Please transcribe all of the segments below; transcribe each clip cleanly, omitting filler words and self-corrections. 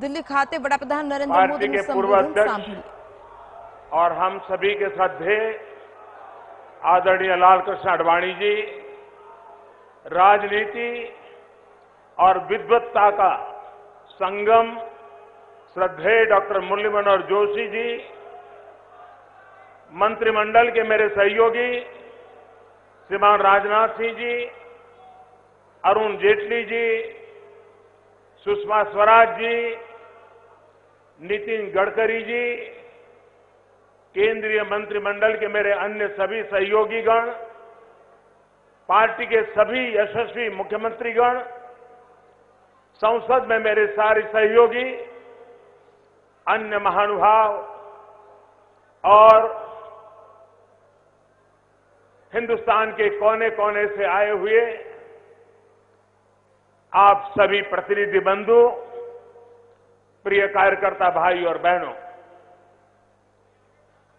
દિલ્હી ખાતે વડાપ્રધાન નરેન્દ્ર पार्टी મોદીનું के पूर्व સંબોધન अध्यक्ष સાંભળીએ। और हम सभी के श्रद्धेय आदरणीय लालकृष्ण आडवाणी जी राजनीति और विद्वत्ता का संगम श्रद्धेय डॉक्टर मुरली मनोहर जोशी जी, मंत्रिमंडल के मेरे सहयोगी श्रीमान राजनाथ सिंह जी, अरुण जेटली जी, सुषमा स्वराज जी, नितिन गडकरी जी, केंद्रीय मंत्रिमंडल के मेरे अन्य सभी सहयोगीगण, पार्टी के सभी यशस्वी मुख्यमंत्रीगण, संसद में मेरे सारे सहयोगी, अन्य महानुभाव और हिंदुस्तान के कोने कोने से आए हुए आप सभी प्रतिनिधि बंधु, प्रिय कार्यकर्ता भाई और बहनों,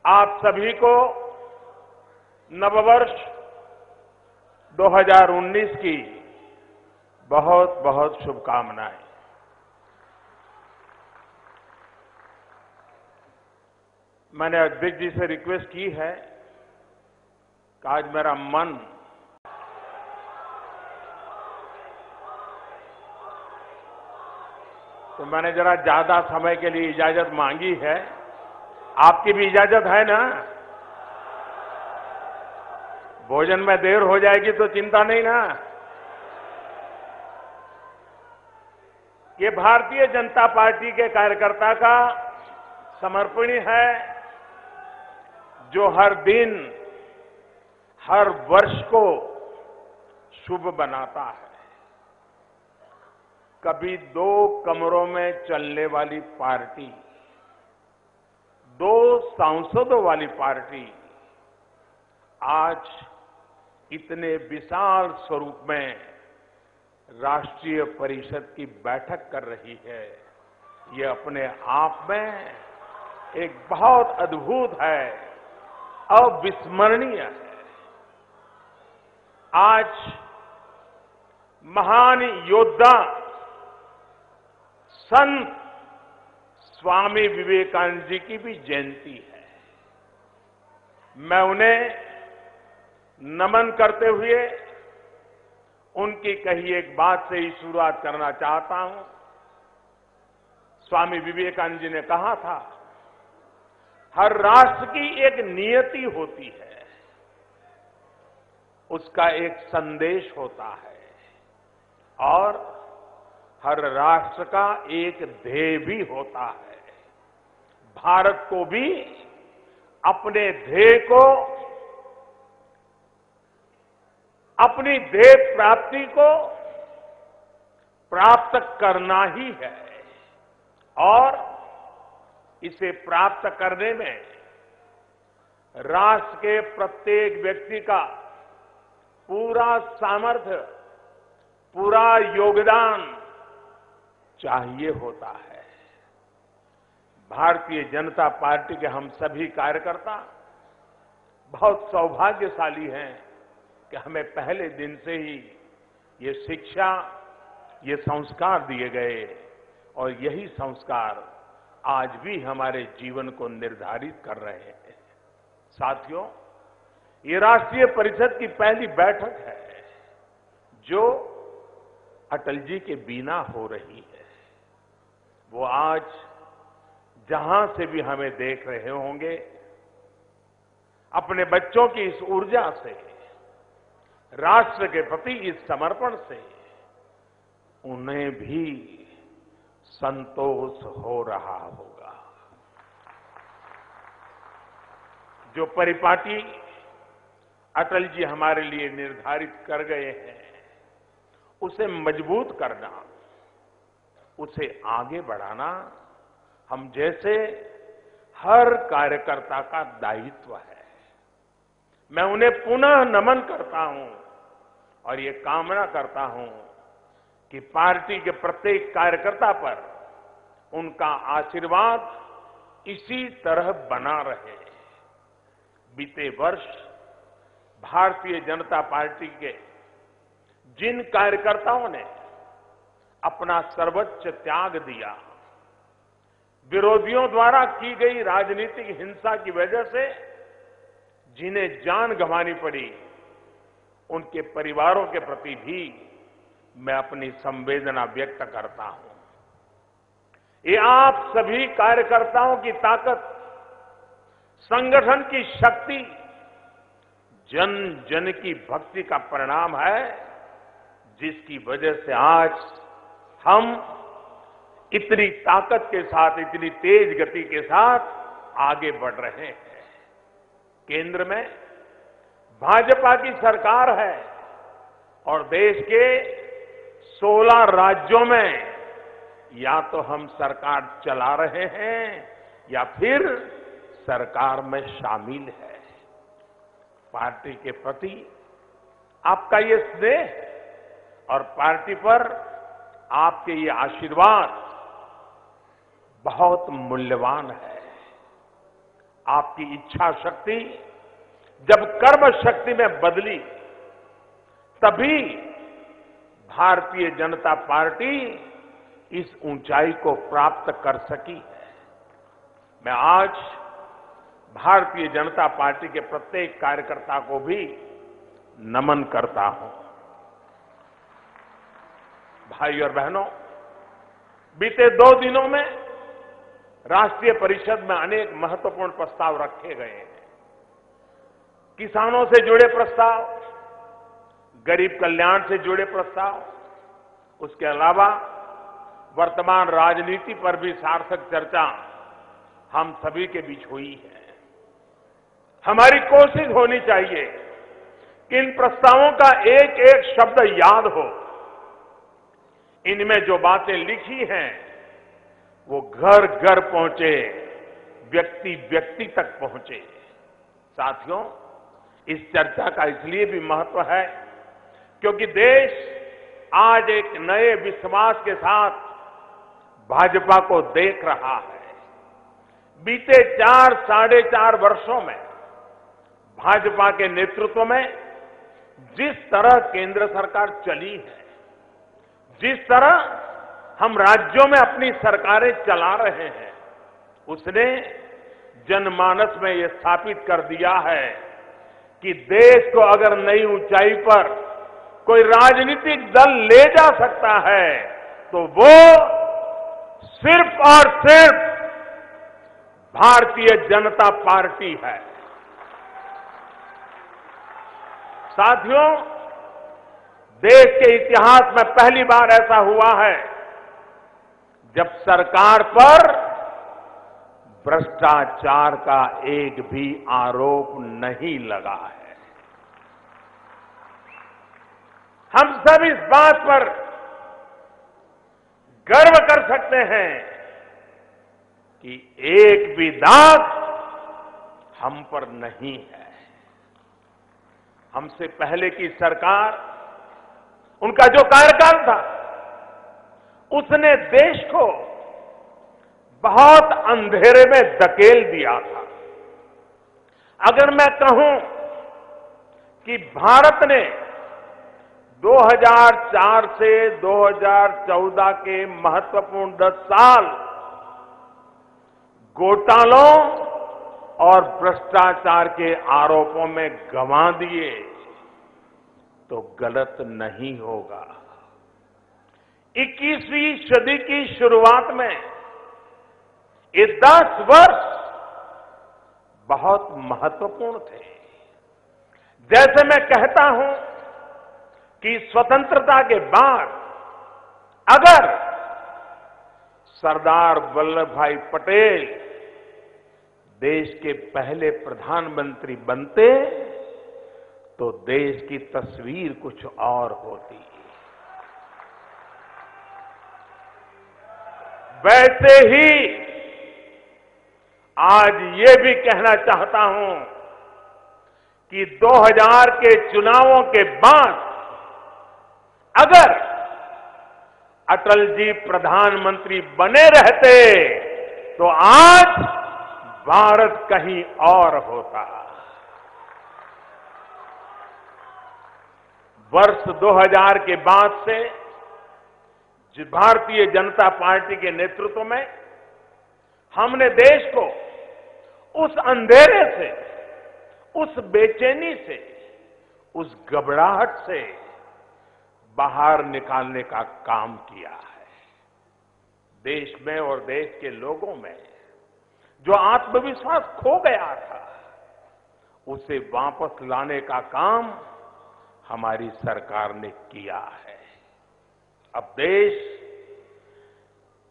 आप सभी को नववर्ष 2019 की बहुत बहुत शुभकामनाएं। मैंने अध्यक्ष जी से रिक्वेस्ट की है कि आज मेरा मन तो मैंने जरा ज्यादा समय के लिए इजाजत मांगी है। आपकी भी इजाजत है ना? भोजन में देर हो जाएगी तो चिंता नहीं ना? ये भारतीय जनता पार्टी के कार्यकर्ता का समर्पण है, जो हर दिन, हर वर्ष को शुभ बनाता है। कभी 2 कमरों में चलने वाली पार्टी, 2 सांसदों वाली पार्टी आज इतने विशाल स्वरूप में राष्ट्रीय परिषद की बैठक कर रही है। ये अपने आप में एक बहुत अद्भुत है, अविस्मरणीय है। आज महान योद्धा संत स्वामी विवेकानंद जी की भी जयंती है। मैं उन्हें नमन करते हुए उनकी कही एक बात से ही शुरुआत करना चाहता हूं। स्वामी विवेकानंद जी ने कहा था, हर राष्ट्र की एक नियति होती है, उसका एक संदेश होता है, और हर राष्ट्र का एक ध्येय भी होता है। भारत को भी अपने ध्येय को, अपनी ध्येय प्राप्ति को प्राप्त करना ही है, और इसे प्राप्त करने में राष्ट्र के प्रत्येक व्यक्ति का पूरा सामर्थ्य, पूरा योगदान चाहिए होता है। भारतीय जनता पार्टी के हम सभी कार्यकर्ता बहुत सौभाग्यशाली हैं कि हमें पहले दिन से ही ये शिक्षा, ये संस्कार दिए गए, और यही संस्कार आज भी हमारे जीवन को निर्धारित कर रहे हैं। साथियों, ये राष्ट्रीय परिषद की पहली बैठक है जो अटल जी के बिना हो रही है। वो आज जहां से भी हमें देख रहे होंगे, अपने बच्चों की इस ऊर्जा से, राष्ट्र के प्रति इस समर्पण से उन्हें भी संतोष हो रहा होगा। जो परिपाटी अटल जी हमारे लिए निर्धारित कर गए हैं, उसे मजबूत करना, उसे आगे बढ़ाना हम जैसे हर कार्यकर्ता का दायित्व है। मैं उन्हें पुनः नमन करता हूं और ये कामना करता हूं कि पार्टी के प्रत्येक कार्यकर्ता पर उनका आशीर्वाद इसी तरह बना रहे। बीते वर्ष भारतीय जनता पार्टी के जिन कार्यकर्ताओं ने अपना सर्वोच्च त्याग दिया, विरोधियों द्वारा की गई राजनीतिक हिंसा की वजह से जिन्हें जान गंवानी पड़ी, उनके परिवारों के प्रति भी मैं अपनी संवेदना व्यक्त करता हूं। ये आप सभी कार्यकर्ताओं की ताकत, संगठन की शक्ति, जन जन की भक्ति का परिणाम है, जिसकी वजह से आज हम इतनी ताकत के साथ, इतनी तेज गति के साथ आगे बढ़ रहे हैं। केंद्र में भाजपा की सरकार है और देश के 16 राज्यों में या तो हम सरकार चला रहे हैं या फिर सरकार में शामिल है। पार्टी के प्रति आपका ये स्नेह और पार्टी पर आपके ये आशीर्वाद बहुत मूल्यवान है। आपकी इच्छा शक्ति जब कर्म शक्ति में बदली, तभी भारतीय जनता पार्टी इस ऊंचाई को प्राप्त कर सकी है। मैं आज भारतीय जनता पार्टी के प्रत्येक कार्यकर्ता को भी नमन करता हूं। भाई और बहनों, बीते 2 दिनों में राष्ट्रीय परिषद में अनेक महत्वपूर्ण प्रस्ताव रखे गए हैं। किसानों से जुड़े प्रस्ताव, गरीब कल्याण से जुड़े प्रस्ताव, उसके अलावा वर्तमान राजनीति पर भी सार्थक चर्चा हम सभी के बीच हुई है। हमारी कोशिश होनी चाहिए कि इन प्रस्तावों का एक एक शब्द याद हो। इनमें जो बातें लिखी हैं वो घर घर पहुंचे, व्यक्ति व्यक्ति तक पहुंचे। साथियों, इस चर्चा का इसलिए भी महत्व है क्योंकि देश आज एक नए विश्वास के साथ भाजपा को देख रहा है। बीते 4 साढ़े 4 वर्षों में भाजपा के नेतृत्व में जिस तरह केंद्र सरकार चली है, जिस तरह हम राज्यों में अपनी सरकारें चला रहे हैं, उसने जनमानस में यह स्थापित कर दिया है कि देश को अगर नई ऊंचाई पर कोई राजनीतिक दल ले जा सकता है तो वो सिर्फ और सिर्फ भारतीय जनता पार्टी है। साथियों, देश के इतिहास में पहली बार ऐसा हुआ है जब सरकार पर भ्रष्टाचार का एक भी आरोप नहीं लगा है। हम सब इस बात पर गर्व कर सकते हैं कि एक भी दाग हम पर नहीं है। हमसे पहले की सरकार, उनका जो कार्यकाल था, उसने देश को बहुत अंधेरे में धकेल दिया था। अगर मैं कहूं कि भारत ने 2004 से 2014 के महत्वपूर्ण 10 साल घोटालों और भ्रष्टाचार के आरोपों में गंवा दिए तो गलत नहीं होगा। 21वीं सदी की शुरुआत में ये 10 वर्ष बहुत महत्वपूर्ण थे। जैसे मैं कहता हूं कि स्वतंत्रता के बाद अगर सरदार वल्लभ भाई पटेल देश के पहले प्रधानमंत्री बनते तो देश की तस्वीर कुछ और होती। वैसे ही आज ये भी कहना चाहता हूं कि 2000 के चुनावों के बाद अगर अटल जी प्रधानमंत्री बने रहते तो आज भारत कहीं और होता। वर्ष 2000 के बाद से भारतीय जनता पार्टी के नेतृत्व में हमने देश को उस अंधेरे से, उस बेचैनी से, उस घबराहट से बाहर निकालने का काम किया है। देश में और देश के लोगों में जो आत्मविश्वास खो गया था, उसे वापस लाने का काम हमारी सरकार ने किया है। अब देश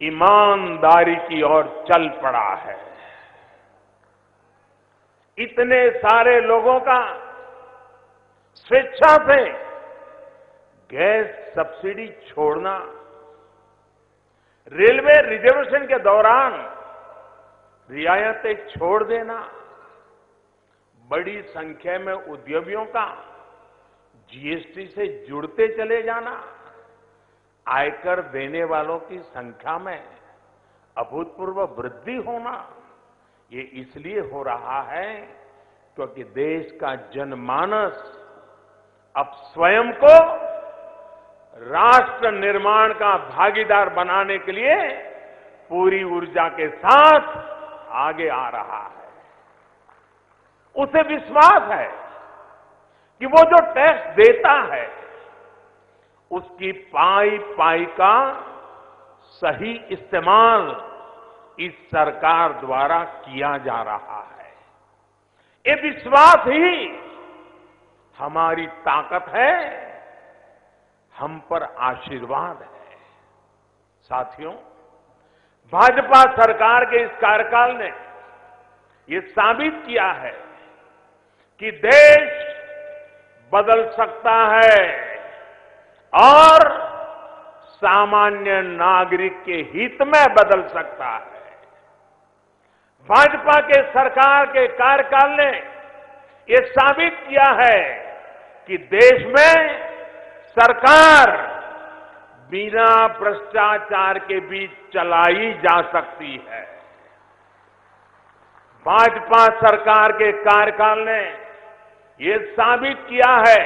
ईमानदारी की ओर चल पड़ा है। इतने सारे लोगों का स्वेच्छा से गैस सब्सिडी छोड़ना, रेलवे रिजर्वेशन के दौरान रियायतें छोड़ देना, बड़ी संख्या में उद्यमियों का जीएसटी से जुड़ते चले जाना, आयकर देने वालों की संख्या में अभूतपूर्व वृद्धि होना, ये इसलिए हो रहा है क्योंकि देश का जनमानस अब स्वयं को राष्ट्र निर्माण का भागीदार बनाने के लिए पूरी ऊर्जा के साथ आगे आ रहा है। उसे विश्वास है कि वो जो टैक्स देता है, उसकी पाई पाई का सही इस्तेमाल इस सरकार द्वारा किया जा रहा है। ये विश्वास ही हमारी ताकत है, हम पर आशीर्वाद है। साथियों, भाजपा सरकार के इस कार्यकाल ने ये साबित किया है कि देश बदल सकता है और सामान्य नागरिक के हित में बदल सकता है। भाजपा के सरकार के कार्यकाल ने ये साबित किया है कि देश में सरकार बिना भ्रष्टाचार के बीच चलाई जा सकती है। भाजपा सरकार के कार्यकाल ने ये साबित किया है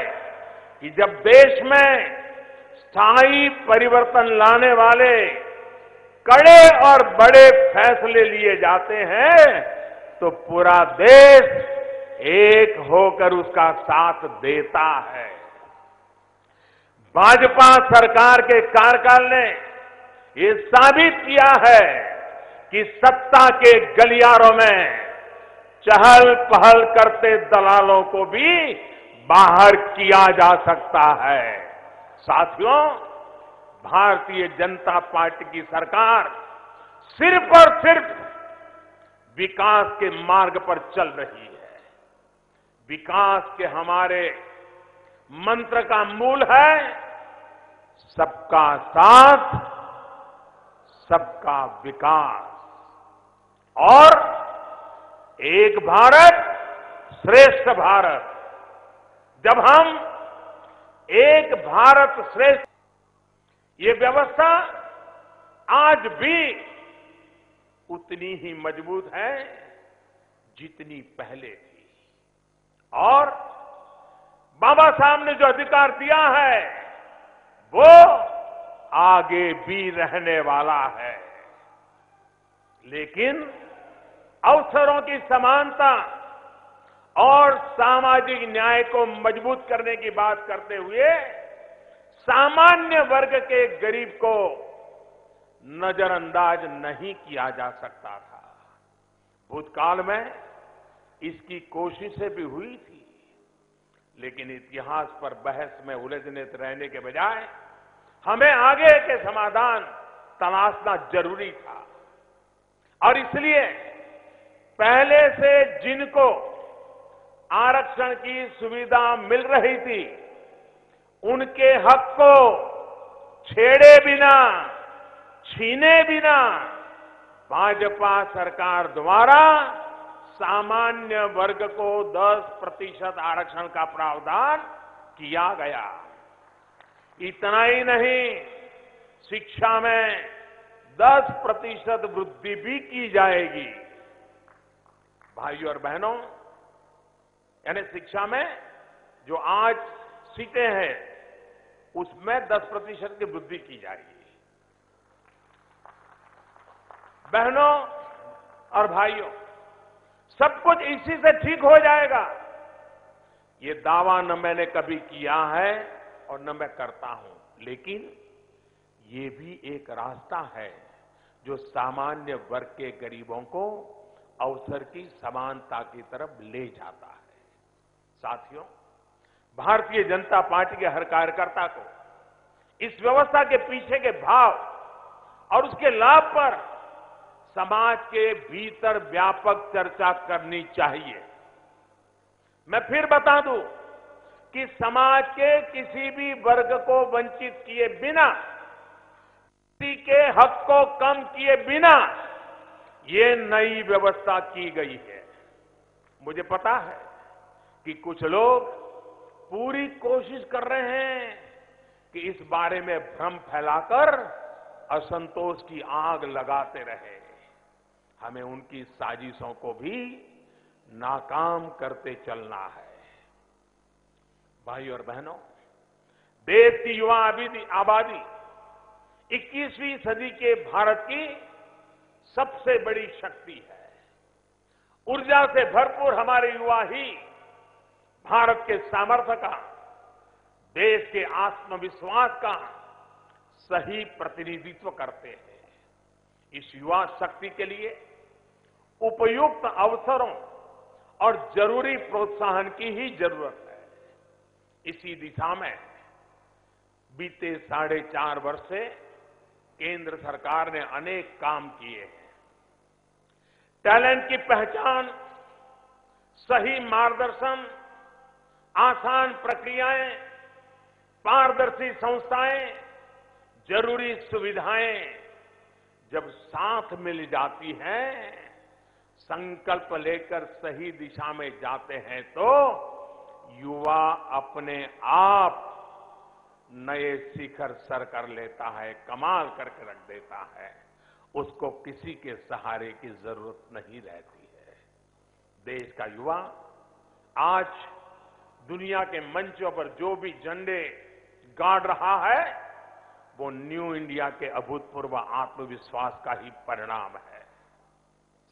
कि जब देश में स्थायी परिवर्तन लाने वाले कड़े और बड़े फैसले लिए जाते हैं तो पूरा देश एक होकर उसका साथ देता है। भाजपा सरकार के कार्यकाल ने ये साबित किया है कि सत्ता के गलियारों में चहल पहल करते दलालों को भी बाहर किया जा सकता है। साथियों, भारतीय जनता पार्टी की सरकार सिर्फ और सिर्फ विकास के मार्ग पर चल रही है। विकास के हमारे मंत्र का मूल है सबका साथ, सबका विकास और एक भारत श्रेष्ठ भारत। जब हम एक भारत श्रेष्ठ, ये व्यवस्था आज भी उतनी ही मजबूत है जितनी पहले थी और बाबा साहब ने जो अधिकार दिया है वो आगे भी रहने वाला है। लेकिन अवसरों की समानता और सामाजिक न्याय को मजबूत करने की बात करते हुए सामान्य वर्ग के गरीब को नजरअंदाज नहीं किया जा सकता था। भूतकाल में इसकी कोशिशें भी हुई थी, लेकिन इतिहास पर बहस में उलझने रहने के बजाय हमें आगे के समाधान तलाशना जरूरी था। और इसलिए पहले से जिनको आरक्षण की सुविधा मिल रही थी, उनके हक को छेड़े बिना, छीने बिना भाजपा सरकार द्वारा सामान्य वर्ग को 10% आरक्षण का प्रावधान किया गया। इतना ही नहीं, शिक्षा में 10% वृद्धि भी की जाएगी। भाइयों और बहनों, यानी शिक्षा में जो आज सीटें हैं उसमें 10% की वृद्धि की जाएगी। बहनों, और भाइयों, सब कुछ इसी से ठीक हो जाएगा, ये दावा न मैंने कभी किया है और न मैं करता हूं, लेकिन ये भी एक रास्ता है जो सामान्य वर्ग के गरीबों को अवसर की समानता की तरफ ले जाता है। साथियों, भारतीय जनता पार्टी के हर कार्यकर्ता को इस व्यवस्था के पीछे के भाव और उसके लाभ पर समाज के भीतर व्यापक चर्चा करनी चाहिए। मैं फिर बता दूं कि समाज के किसी भी वर्ग को वंचित किए बिना, किसी के हक को कम किए बिना ये नई व्यवस्था की गई है। मुझे पता है कि कुछ लोग पूरी कोशिश कर रहे हैं कि इस बारे में भ्रम फैलाकर असंतोष की आग लगाते रहे। हमें उनकी साजिशों को भी नाकाम करते चलना है। भाइयों और बहनों, देश की युवा आबादी 21वीं सदी के भारत की सबसे बड़ी शक्ति है। ऊर्जा से भरपूर हमारे युवा ही भारत के सामर्थ्य का, देश के आत्मविश्वास का सही प्रतिनिधित्व करते हैं। इस युवा शक्ति के लिए उपयुक्त अवसरों और जरूरी प्रोत्साहन की ही जरूरत है। इसी दिशा में बीते 4.5 वर्ष से केंद्र सरकार ने अनेक काम किए हैं। टैलेंट की पहचान, सही मार्गदर्शन, आसान प्रक्रियाएं, पारदर्शी संस्थाएं, जरूरी सुविधाएं जब साथ मिल जाती हैं, संकल्प लेकर सही दिशा में जाते हैं, तो युवा अपने आप नए शिखर सर कर लेता है, कमाल करके रख देता है। उसको किसी के सहारे की जरूरत नहीं रहती है। देश का युवा आज दुनिया के मंचों पर जो भी झंडे गाड़ रहा है, वो न्यू इंडिया के अभूतपूर्व आत्मविश्वास का ही परिणाम है।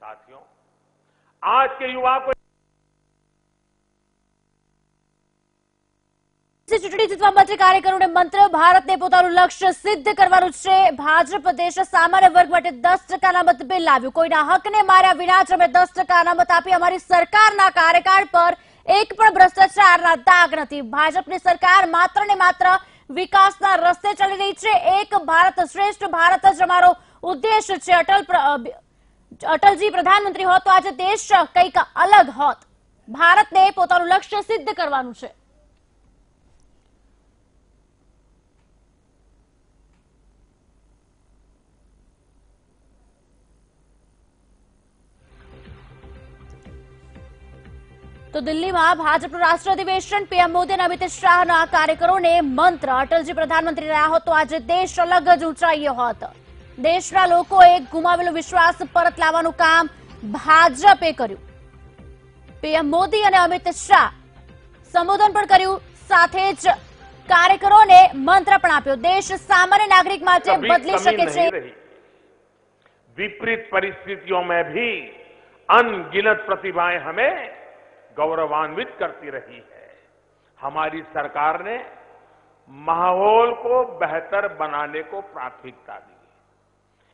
साथियों, आज के युवा को ચૂંટણી જીતવા માટે કાર્યકરોને મંત્ર, ભારતને પોતાનું લક્ષ્ય સિદ્ધ કરવાનું છે। ભાજપ દેશ સામાન્ય વર્ગ માટે 10% અનામત બિલ લાવ્યું। કોઈના હકને માર્યા વિના જ અમે 10% અનામત આપી। અમારી સરકારના કાર્યકાળ પર એક પણ ભ્રષ્ટાચારના દાગ નથી। ભાજપની સરકાર માત્ર ને માત્ર વિકાસના રસ્તે ચાલી રહી છે। એક ભારત શ્રેષ્ઠ ભારત જ અમારો ઉદ્દેશ છે। અટલજી પ્રધાનમંત્રી હોત તો આજે દેશ કંઈક અલગ હોત। ભારતને પોતાનું લક્ષ્ય સિદ્ધ કરવાનું છે। તો દિલ્હીમાં ભાજપનું રાષ્ટ્રીય અધિવેશન, પીએમ મોદી અને અમિત શાહના કાર્યકરોને મંત્ર, અટલજી પ્રધાનમંત્રી રહ્યા હોત તો આજે દેશ અલગ જ ઊંચાઈએ હોત। દેશના લોકોએ ગુમાવેલો વિશ્વાસ પરત લાવવાનું કામ ભાજપે કર્યું। પીએમ મોદી અને અમિત શાહ સંબોધન પણ કર્યું, સાથે જ કાર્યકરોને મંત્ર પણ આપ્યો। દેશ સામાન્ય નાગરિક માટે બદલી શકે છે। विपरीत परिस्थितियों में भी अनगिनत प्रतिभाएं हमें गौरवान्वित करती रही है। हमारी सरकार ने माहौल को बेहतर बनाने को प्राथमिकता दी।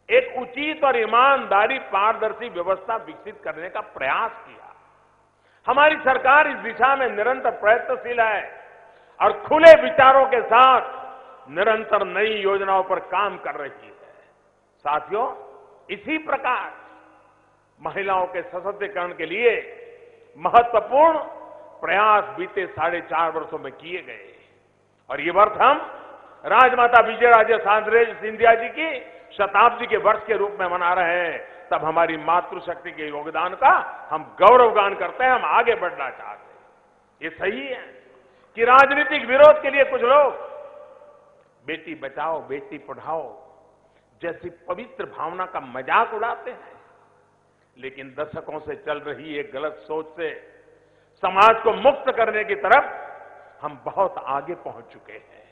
एक उचित और ईमानदारी पारदर्शी व्यवस्था विकसित करने का प्रयास किया। हमारी सरकार इस दिशा में निरंतर प्रयत्नशील है और खुले विचारों के साथ निरंतर नई योजनाओं पर काम कर रही है। साथियों, इसी प्रकार महिलाओं के सशक्तिकरण के लिए महत्वपूर्ण प्रयास बीते 4.5 वर्षों में किए गए और ये वर्ष हम राजमाता विजयराजे सिंधिया जी की शताब्दी के वर्ष के रूप में मना रहे हैं। तब हमारी मातृशक्ति के योगदान का हम गौरवगान करते हैं, हम आगे बढ़ना चाहते हैं। ये सही है कि राजनीतिक विरोध के लिए कुछ लोग बेटी बचाओ बेटी पढ़ाओ जैसी पवित्र भावना का मजाक उड़ाते हैं, लेकिन दशकों से चल रही एक गलत सोच से समाज को मुक्त करने की तरफ हम बहुत आगे पहुंच चुके हैं।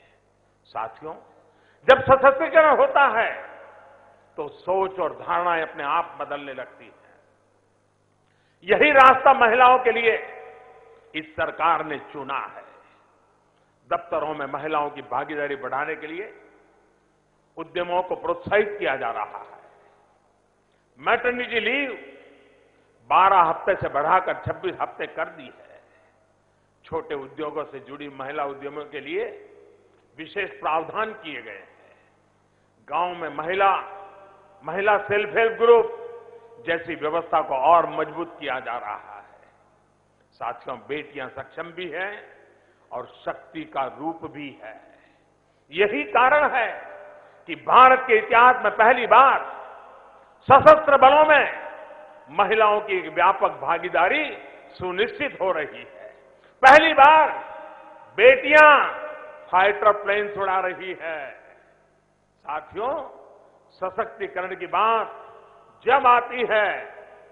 साथियों, जब सशक्तिकरण होता है तो सोच और धारणाएं अपने आप बदलने लगती हैं। यही रास्ता महिलाओं के लिए इस सरकार ने चुना है। दफ्तरों में महिलाओं की भागीदारी बढ़ाने के लिए उद्यमों को प्रोत्साहित किया जा रहा है। मैटरनिटी लीव 12 हफ्ते से बढ़ाकर 26 हफ्ते कर दी है। छोटे उद्योगों से जुड़ी महिला उद्यमियों के लिए विशेष प्रावधान किए गए हैं। गांव में महिला सेल्फ हेल्प ग्रुप जैसी व्यवस्था को और मजबूत किया जा रहा है। साथियों, बेटियां सक्षम भी हैं और शक्ति का रूप भी है। यही कारण है कि भारत के इतिहास में पहली बार सशस्त्र बलों में महिलाओं की एक व्यापक भागीदारी सुनिश्चित हो रही है। पहली बार बेटियां फाइटर प्लेन उड़ा रही है। साथियों, सशक्तिकरण की बात जब आती है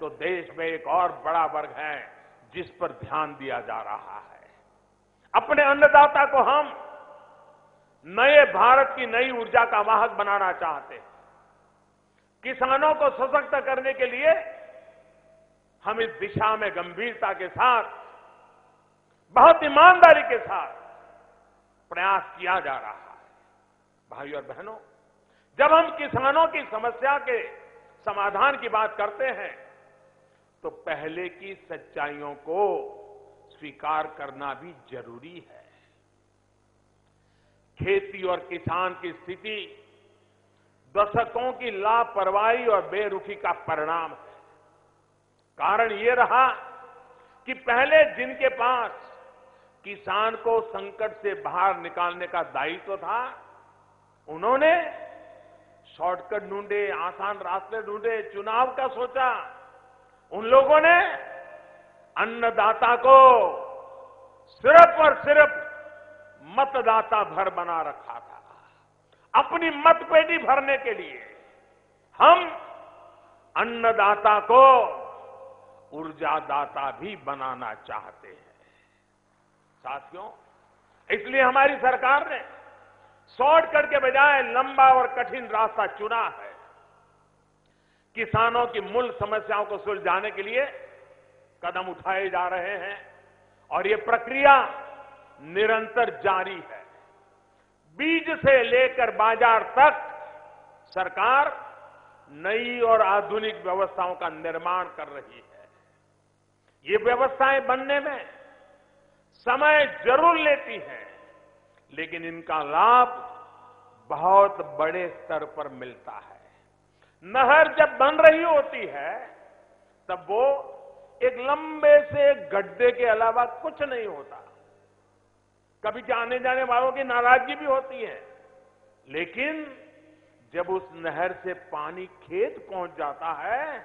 तो देश में एक और बड़ा वर्ग है जिस पर ध्यान दिया जा रहा है। अपने अन्नदाता को हम नए भारत की नई ऊर्जा का वाहक बनाना चाहते हैं। किसानों को सशक्त करने के लिए हम इस दिशा में गंभीरता के साथ, बहुत ईमानदारी के साथ प्रयास किया जा रहा है। भाइयों और बहनों, जब हम किसानों की समस्या के समाधान की बात करते हैं तो पहले की सच्चाइयों को स्वीकार करना भी जरूरी है। खेती और किसान की स्थिति दशकों की लापरवाही और बेरुखी का परिणाम है। कारण ये रहा कि पहले जिनके पास किसान को संकट से बाहर निकालने का दायित्व था, उन्होंने शॉर्टकट ढूंढे, आसान रास्ते ढूंढे, चुनाव का सोचा। उन लोगों ने अन्नदाता को सिर्फ और सिर्फ मतदाता भर बना रखा था। अपनी मतपेटी भरने के लिए हम अन्नदाता को ऊर्जादाता भी बनाना चाहते हैं। साथियों, इसलिए हमारी सरकार ने शॉर्टकट के बजाय लंबा और कठिन रास्ता चुना है। किसानों की मूल समस्याओं को सुलझाने के लिए कदम उठाए जा रहे हैं और ये प्रक्रिया निरंतर जारी है। बीज से लेकर बाजार तक सरकार नई और आधुनिक व्यवस्थाओं का निर्माण कर रही है। ये व्यवस्थाएं बनने में समय जरूर लेती हैं, लेकिन इनका लाभ बहुत बड़े स्तर पर मिलता है। नहर जब बन रही होती है तब वो एक लंबे से गड्ढे के अलावा कुछ नहीं होता। कभी आने जाने वालों की नाराजगी भी होती है, लेकिन जब उस नहर से पानी खेत पहुंच जाता है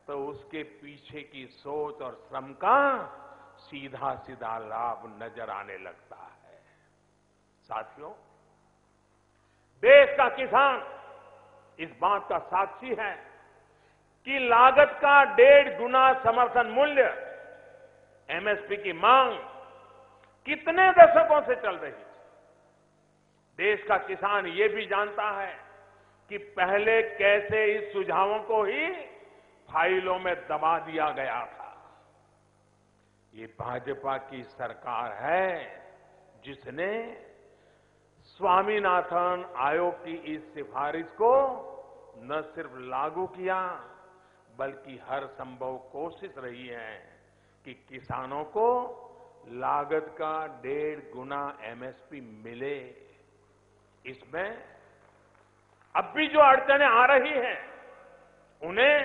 तो उसके पीछे की सोच और श्रम का सीधा सीधा लाभ नजर आने लगता है। साथियों, देश का किसान इस बात का साक्षी है कि लागत का 1.5 गुना समर्थन मूल्य एमएसपी की मांग कितने दशकों से चल रही थी। देश का किसान ये भी जानता है कि पहले कैसे इस सुझावों को ही फाइलों में दबा दिया गया था। ये भाजपा की सरकार है जिसने स्वामीनाथन आयोग की इस सिफारिश को न सिर्फ लागू किया, बल्कि हर संभव कोशिश रही है कि किसानों को लागत का 1.5 गुना एमएसपी मिले। इसमें अब भी जो अड़चनें आ रही हैं, उन्हें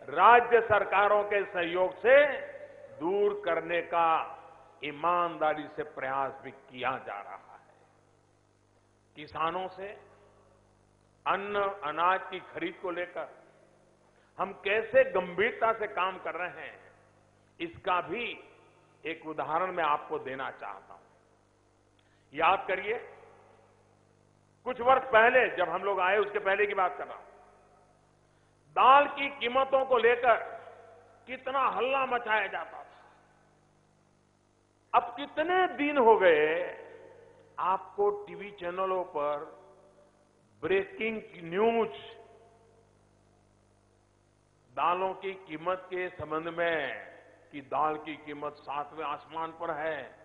राज्य सरकारों के सहयोग से दूर करने का ईमानदारी से प्रयास भी किया जा रहा है। किसानों से अन्न अनाज की खरीद को लेकर हम कैसे गंभीरता से काम कर रहे हैं, इसका भी एक उदाहरण मैं आपको देना चाहता हूं। याद करिए, कुछ वर्ष पहले जब हम लोग आए, उसके पहले की बात कर रहा हूं, दाल की कीमतों को लेकर कितना हल्ला मचाया जाता था। अब कितने दिन हो गए आपको टीवी चैनलों पर ब्रेकिंग न्यूज दालों की कीमत के संबंध में कि दाल की कीमत 7वें आसमान पर है,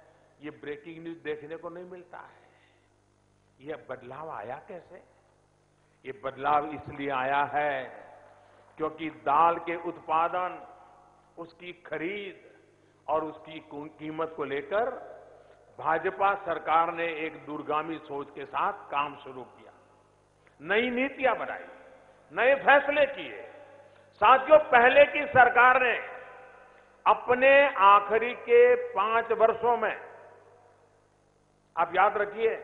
ये ब्रेकिंग न्यूज देखने को नहीं मिलता है। यह बदलाव आया कैसे? ये बदलाव इसलिए आया है क्योंकि दाल के उत्पादन, उसकी खरीद और उसकी कीमत को लेकर भाजपा सरकार ने एक दूरगामी सोच के साथ काम शुरू किया, नई नीतियां बनाई, नए फैसले किए। साथियों, पहले की सरकार ने अपने आखिरी के 5 वर्षों में, आप याद रखिए,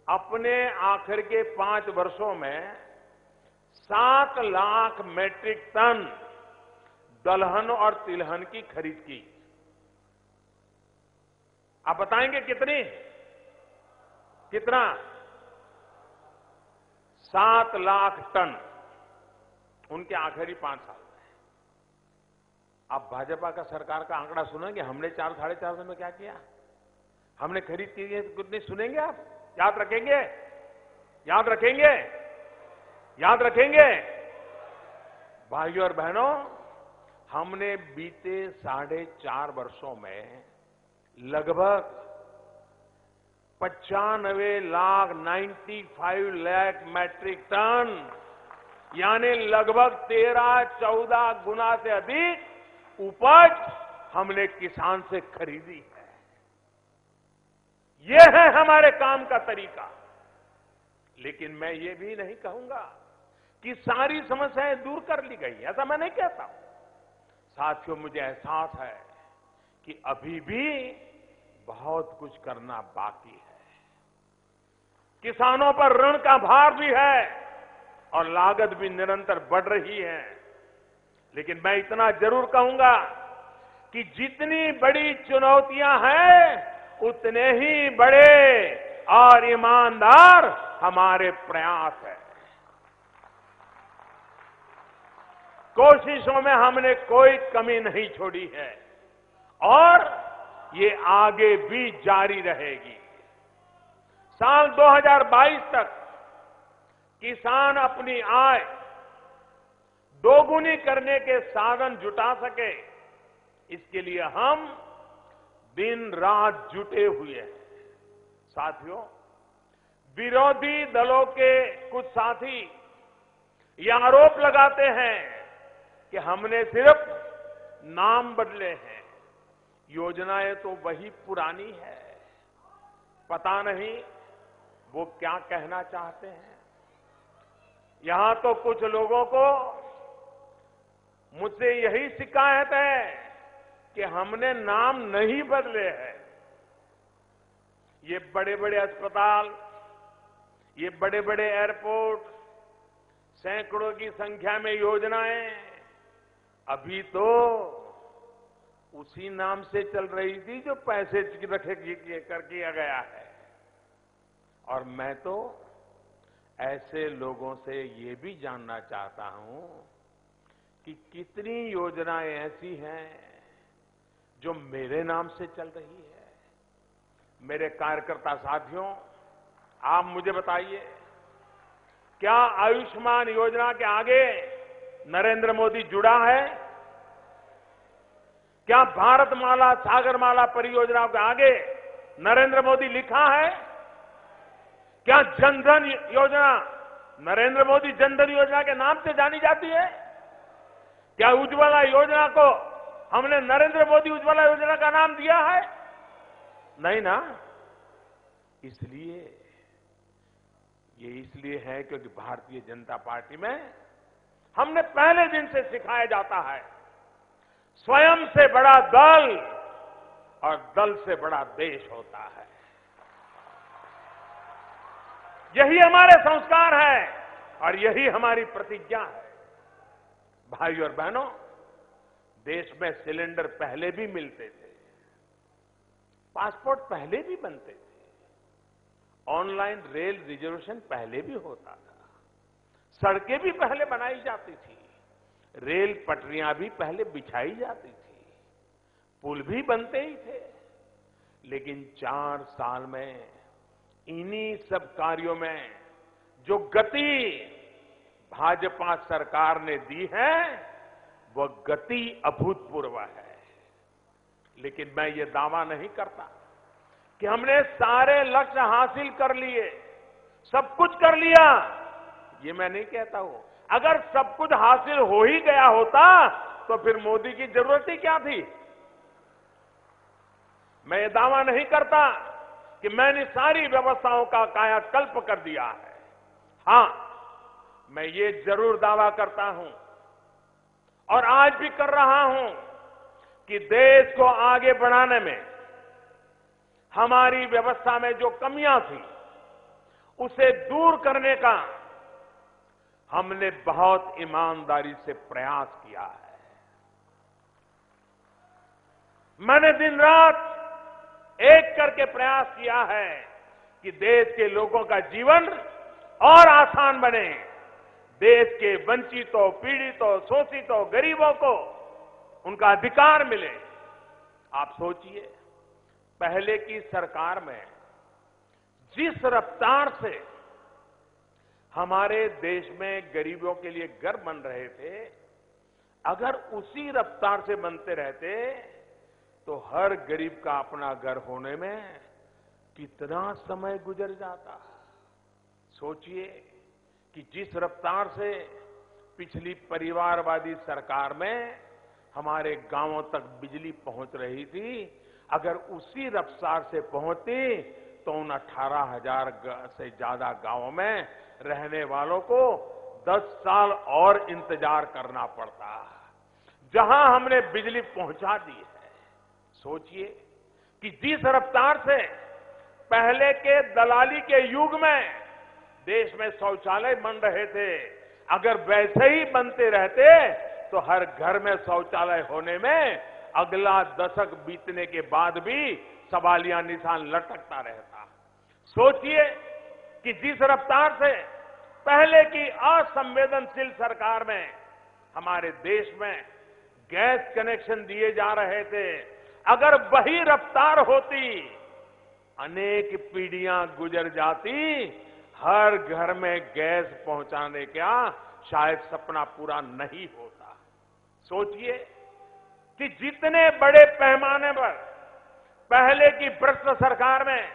अपने आखिर के 5 वर्षों में 7 लाख मैट्रिक टन दलहन और तिलहन की खरीद की। आप बताएंगे कितनी? कितना? 7 लाख टन उनके आखिरी 5 साल में। आप भाजपा का सरकार का आंकड़ा सुनेंगे, हमने 4 साढ़े 4 साल में क्या किया, हमने खरीद की है, कुछ नहीं सुनेंगे आप? याद रखेंगे? याद रखेंगे? याद रखेंगे? भाइयों और बहनों, हमने बीते 4.5 वर्षों में लगभग 95 लाख मैट्रिक टन, यानी लगभग 13-14 गुना से अधिक उपज हमने किसान से खरीदी है। यह है हमारे काम का तरीका। लेकिन मैं ये भी नहीं कहूंगा कि सारी समस्याएं दूर कर ली गई, ऐसा मैं नहीं कहता हूं। साथियों, मुझे एहसास है कि अभी भी बहुत कुछ करना बाकी है। किसानों पर ऋण का भार भी है और लागत भी निरंतर बढ़ रही है। लेकिन मैं इतना जरूर कहूंगा कि जितनी बड़ी चुनौतियां हैं, उतने ही बड़े और ईमानदार हमारे प्रयास हैं। कोशिशों में हमने कोई कमी नहीं छोड़ी है और ये आगे भी जारी रहेगी। साल 2022 तक किसान अपनी आय दोगुनी करने के साधन जुटा सके, इसके लिए हम दिन रात जुटे हुए हैं। साथियों, विरोधी दलों के कुछ साथी ये आरोप लगाते हैं कि हमने सिर्फ नाम बदले हैं, योजनाएं तो वही पुरानी है। पता नहीं वो क्या कहना चाहते हैं। यहां तो कुछ लोगों को मुझसे यही शिकायत है कि हमने नाम नहीं बदले हैं। ये बड़े बड़े अस्पताल, ये बड़े बड़े एयरपोर्ट, सैकड़ों की संख्या में योजनाएं अभी तो उसी नाम से चल रही थी जो पैसे रखे कर किया गया है। और मैं तो ऐसे लोगों से ये भी जानना चाहता हूं कि कितनी योजनाएं ऐसी हैं जो मेरे नाम से चल रही है। मेरे कार्यकर्ता साथियों, आप मुझे बताइए, क्या आयुष्मान योजना के आगे नरेंद्र मोदी जुड़ा है? क्या भारतमाला सागरमाला परियोजना के आगे नरेंद्र मोदी लिखा है? क्या जनधन योजना नरेंद्र मोदी जनधन योजना के नाम से जानी जाती है? क्या उज्ज्वला योजना को हमने नरेंद्र मोदी उज्ज्वला योजना का नाम दिया है? नहीं ना। इसलिए है क्योंकि भारतीय जनता पार्टी में हमने पहले दिन से सिखाया जाता है, स्वयं से बड़ा दल और दल से बड़ा देश होता है। यही हमारे संस्कार है और यही हमारी प्रतिज्ञा है। भाइयों और बहनों, देश में सिलेंडर पहले भी मिलते थे, पासपोर्ट पहले भी बनते थे, ऑनलाइन रेल रिजर्वेशन पहले भी होता था, सड़कें भी पहले बनाई जाती थी, रेल पटरियां भी पहले बिछाई जाती थी, पुल भी बनते ही थे। लेकिन 4 साल में इन्हीं सब कार्यों में जो गति भाजपा सरकार ने दी है, वह गति अभूतपूर्व है। लेकिन मैं ये दावा नहीं करता कि हमने सारे लक्ष्य हासिल कर लिए, सब कुछ कर लिया, ये मैं नहीं कहता हूं। अगर सब कुछ हासिल हो ही गया होता तो फिर मोदी की जरूरत ही क्या थी। मैं ये दावा नहीं करता कि मैंने सारी व्यवस्थाओं का कायाकल्प कर दिया है। हां, मैं ये जरूर दावा करता हूं और आज भी कर रहा हूं कि देश को आगे बढ़ाने में हमारी व्यवस्था में जो कमियां थी उसे दूर करने का हमने बहुत ईमानदारी से प्रयास किया है। मैंने दिन रात एक करके प्रयास किया है कि देश के लोगों का जीवन और आसान बने, देश के वंचितों, पीड़ितों, शोषितों, गरीबों को उनका अधिकार मिले। आप सोचिए, पहले की सरकार में जिस रफ्तार से हमारे देश में गरीबों के लिए घर बन रहे थे, अगर उसी रफ्तार से बनते रहते तो हर गरीब का अपना घर होने में कितना समय गुजर जाता। सोचिए कि जिस रफ्तार से पिछली परिवारवादी सरकार में हमारे गांवों तक बिजली पहुंच रही थी, अगर उसी रफ्तार से पहुंचती तो उन 18,000 से ज्यादा गांवों में रहने वालों को 10 साल और इंतजार करना पड़ता। जहां हमने बिजली पहुंचा दी है, सोचिए कि जिस रफ्तार से पहले के दलाली के युग में देश में शौचालय बन रहे थे, अगर वैसे ही बनते रहते तो हर घर में शौचालय होने में अगला दशक बीतने के बाद भी सवालिया निशान लटकता रहता। सोचिए कि जिस रफ्तार से पहले की असंवेदनशील सरकार में हमारे देश में गैस कनेक्शन दिए जा रहे थे, अगर वही रफ्तार होती अनेक पीढ़ियां गुजर जाती, हर घर में गैस पहुंचाने का शायद सपना पूरा नहीं होता। सोचिए कि जितने बड़े पैमाने पर पहले की भ्रष्ट सरकार में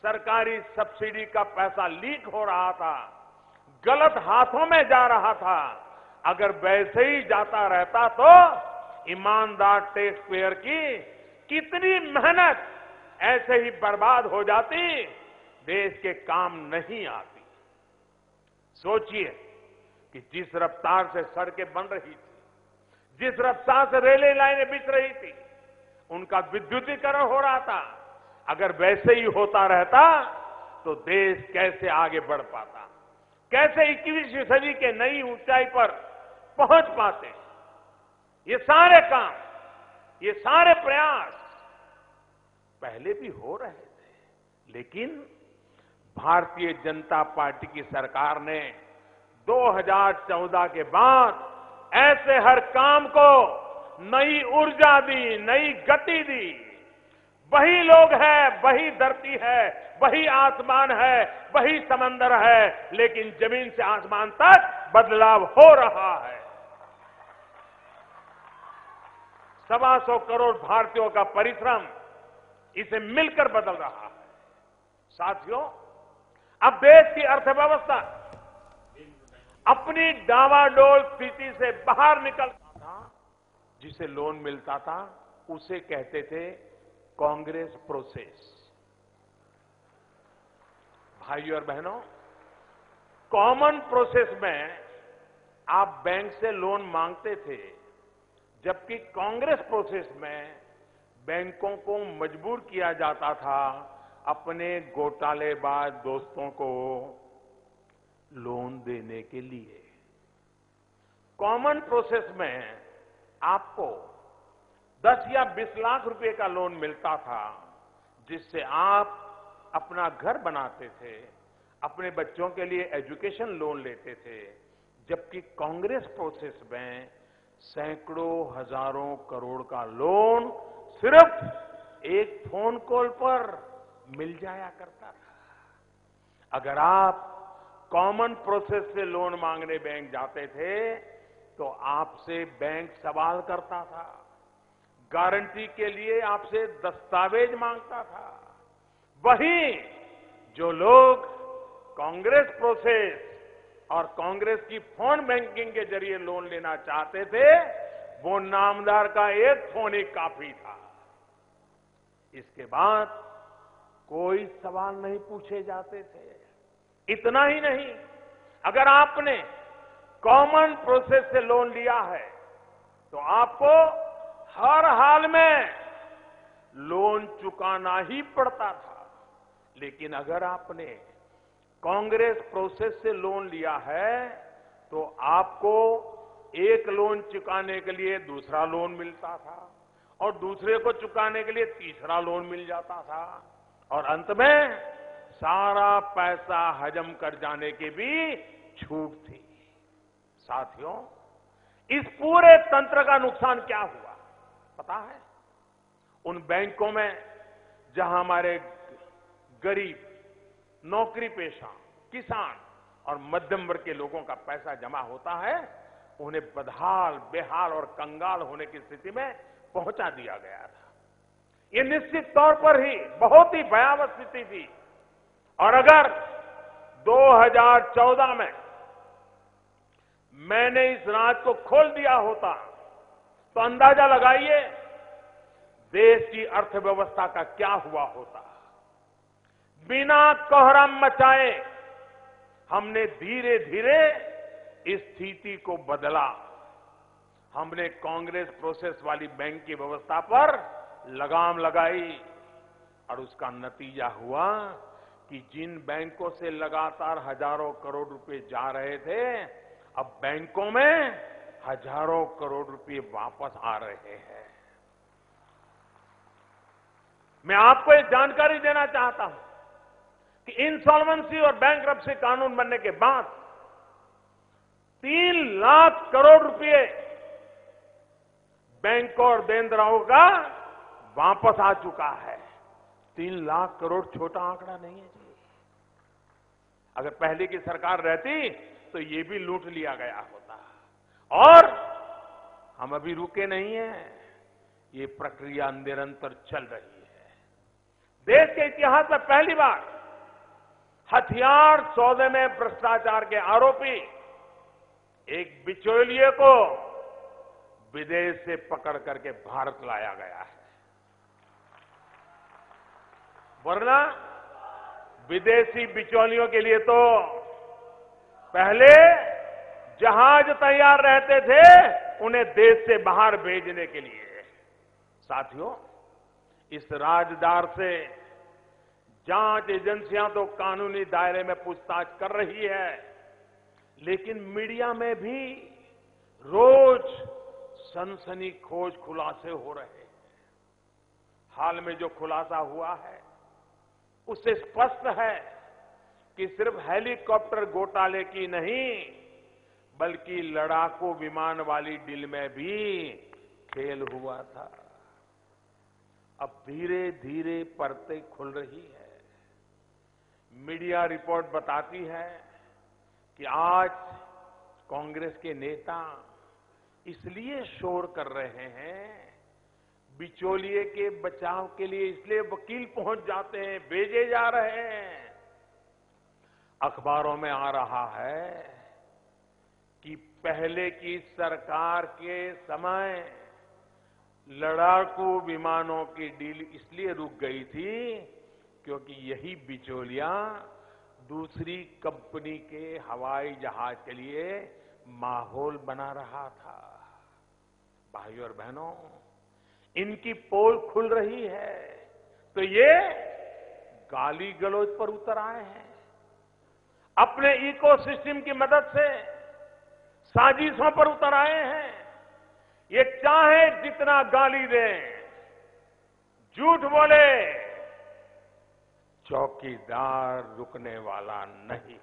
सरकारी सब्सिडी का पैसा लीक हो रहा था, गलत हाथों में जा रहा था, अगर वैसे ही जाता रहता तो ईमानदार टैक्स पेयर की कितनी मेहनत ऐसे ही बर्बाद हो जाती, देश के काम नहीं आती। सोचिए कि जिस रफ्तार से सड़कें बन रही थी, जिस रफ्तार से रेलवे लाइनें बिछ रही थी, उनका विद्युतीकरण हो रहा था, अगर वैसे ही होता रहता तो देश कैसे आगे बढ़ पाता, कैसे 21वीं सदी के नई ऊंचाई पर पहुंच पाते। ये सारे काम, ये सारे प्रयास पहले भी हो रहे थे, लेकिन भारतीय जनता पार्टी की सरकार ने 2014 के बाद ऐसे हर काम को नई ऊर्जा दी, नई गति दी। वही लोग हैं, वही धरती है, वही आसमान है, वही समंदर है, लेकिन जमीन से आसमान तक बदलाव हो रहा है। 125 करोड़ भारतीयों का परिश्रम इसे मिलकर बदल रहा है। साथियों, अब देश की अर्थव्यवस्था अपनी डावाडोल स्थिति से बाहर निकलता था। जिसे लोन मिलता था उसे कहते थे कांग्रेस प्रोसेस। भाइयों और बहनों, कॉमन प्रोसेस में आप बैंक से लोन मांगते थे, जबकि कांग्रेस प्रोसेस में बैंकों को मजबूर किया जाता था अपने घोटालेबाज दोस्तों को लोन देने के लिए। कॉमन प्रोसेस में आपको 10 या 20 लाख रुपए का लोन मिलता था, जिससे आप अपना घर बनाते थे, अपने बच्चों के लिए एजुकेशन लोन लेते थे, जबकि कांग्रेस प्रोसेस में सैकड़ों हजारों करोड़ का लोन सिर्फ एक फोन कॉल पर मिल जाया करता था। अगर आप कॉमन प्रोसेस से लोन मांगने बैंक जाते थे तो आपसे बैंक सवाल करता था, गारंटी के लिए आपसे दस्तावेज मांगता था। वहीं जो लोग कांग्रेस प्रोसेस और कांग्रेस की फोन बैंकिंग के जरिए लोन लेना चाहते थे, वो नामदार का एक फोन ही काफी था। इसके बाद कोई सवाल नहीं पूछे जाते थे। इतना ही नहीं, अगर आपने कॉमन प्रोसेस से लोन लिया है तो आपको हर हाल में लोन चुकाना ही पड़ता था। लेकिन अगर आपने कांग्रेस प्रोसेस से लोन लिया है तो आपको एक लोन चुकाने के लिए दूसरा लोन मिलता था और दूसरे को चुकाने के लिए तीसरा लोन मिल जाता था और अंत में सारा पैसा हजम कर जाने की भी छूट थी। साथियों, इस पूरे तंत्र का नुकसान क्या हुआ पता है? उन बैंकों में जहां हमारे गरीब, नौकरी पेशा, किसान और मध्यम वर्ग के लोगों का पैसा जमा होता है, उन्हें बदहाल, बेहाल और कंगाल होने की स्थिति में पहुंचा दिया गया था। ये निश्चित तौर पर ही बहुत ही भयावह स्थिति थी। और अगर 2014 में मैंने इस राज को खोल दिया होता तो अंदाजा लगाइए देश की अर्थव्यवस्था का क्या हुआ होता। बिना कोहराम मचाए हमने धीरे धीरे इस स्थिति को बदला। हमने कांग्रेस प्रोसेस वाली बैंक की व्यवस्था पर लगाम लगाई और उसका नतीजा हुआ कि जिन बैंकों से लगातार हजारों करोड़ रुपए जा रहे थे, अब बैंकों में हजारों करोड़ रुपए वापस आ रहे हैं। मैं आपको एक जानकारी देना चाहता हूं कि इंसॉल्वेंसी और बैंकरप्सी कानून बनने के बाद 3 लाख करोड़ रुपए बैंकों और देनदारों का वापस आ चुका है। 3 लाख करोड़ छोटा आंकड़ा नहीं है जी। अगर पहले की सरकार रहती तो ये भी लूट लिया गया होता। और हम अभी रुके नहीं हैं, ये प्रक्रिया निरंतर चल रही है। देश के इतिहास में पहली बार हथियार सौदे में भ्रष्टाचार के आरोपी एक बिचौलिए को विदेश से पकड़ करके भारत लाया गया है। वरना विदेशी बिचौलियों के लिए तो पहले जहाज तैयार रहते थे उन्हें देश से बाहर भेजने के लिए। साथियों, इस राजदार से जांच एजेंसियां तो कानूनी दायरे में पूछताछ कर रही है, लेकिन मीडिया में भी रोज सनसनीखेज खुलासे हो रहे हैं। हाल में जो खुलासा हुआ है उससे स्पष्ट है कि सिर्फ हेलीकॉप्टर घोटाले की नहीं बल्कि लड़ाकू विमान वाली डील में भी खेल हुआ था। अब धीरे धीरे परतें खुल रही है। मीडिया रिपोर्ट बताती है कि आज कांग्रेस के नेता इसलिए शोर कर रहे हैं, बिचौलिए के बचाव के लिए इसलिए वकील पहुंच जाते हैं, भेजे जा रहे हैं। अखबारों में आ रहा है कि पहले की सरकार के समय लड़ाकू विमानों की डील इसलिए रुक गई थी क्योंकि यही बिचौलिया दूसरी कंपनी के हवाई जहाज के लिए माहौल बना रहा था। भाइयों और बहनों, इनकी पोल खुल रही है तो ये गाली गलौज पर उतर आए हैं। अपने इकोसिस्टम की मदद से साजिशों पर उतर आए हैं। ये चाहे जितना गाली दें, झूठ बोले, चौकीदार रुकने वाला नहीं।